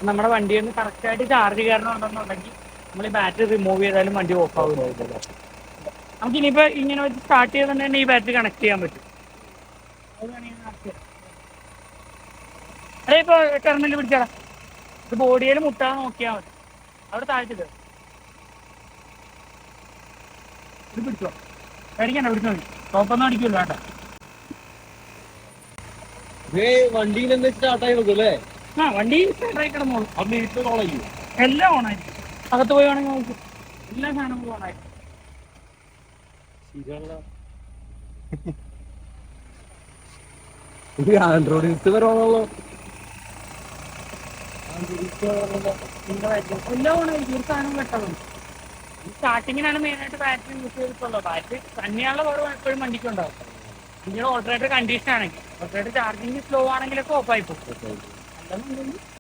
നമ്മുടെ വണ്ടിയിൽ നിന്ന് കറക്റ്റായിട്ട് ചാർജ് കയറണമെന്നുണ്ടെങ്കിൽ നമ്മൾ ഈ ബാറ്ററി റിമൂവ് ചെയ്താലും വണ്ടി ഓഫ് ആവില്ല. നമുക്ക് ഇനിയിപ്പോൾ ഇങ്ങനെ വെച്ച് സ്റ്റാർട്ട് ചെയ്തുകൊണ്ട് തന്നെ ഈ ബാറ്ററി കണക്ട് ചെയ്യാൻ പറ്റും. അത് വേണമെങ്കിൽ നടത്തി അതെ ഇപ്പോൾ ടെർമിനൽ പിടിച്ചാടാ. ഇത് ബോഡിയിൽ മുട്ടാതെ നോക്കിയാൽ മതി. അവിടെ താഴ്ത്തിട്ട് ഇത് പിടിച്ചോ, പേടിക്കണ്ട, പിടിച്ചോ മതി. ടോപ്പൊന്നും അടിക്കില്ല കേട്ടോ. വണ്ടി തന്നെ സ്റ്റാർട്ടായി നോക്കല്ലേ? ആ വണ്ടി സ്റ്റാർട്ടായി കിടന്നോളൂ. അന്ന് വീട്ടിൽ ഓണായിരിക്കും, എല്ലാം ഓണായിരിക്കും. അകത്ത് പോയി വേണമെങ്കിൽ നോക്കും, എല്ലാ സാധനങ്ങളും ഓണായിരിക്കും. ഇത് ആൻഡ്രോയിഡ് വരാണല്ലോ. എല്ലാം ഓണായിരിക്കും, ഒരു സാധനം പെട്ടതും. സ്റ്റാർട്ടിങ്ങിനാണ് മെയിനായിട്ട് ബാറ്ററി യൂസ് ചെയ്തിട്ടുള്ളത്. ബാറ്ററി തന്നെയുള്ള കുറവ് എപ്പോഴും വണ്ടിക്കുണ്ടാവും. വണ്ടിയുടെ ഓൾട്ടർനേറ്റർ കണ്ടീഷൻ ആണെങ്കിൽ, ഓൾട്ടർനേറ്റർ ചാർജിങ് സ്ലോ ആണെങ്കിലൊക്കെ ഓഫ് ആയി പോകും. അല്ലെന്നുണ്ടെങ്കിൽ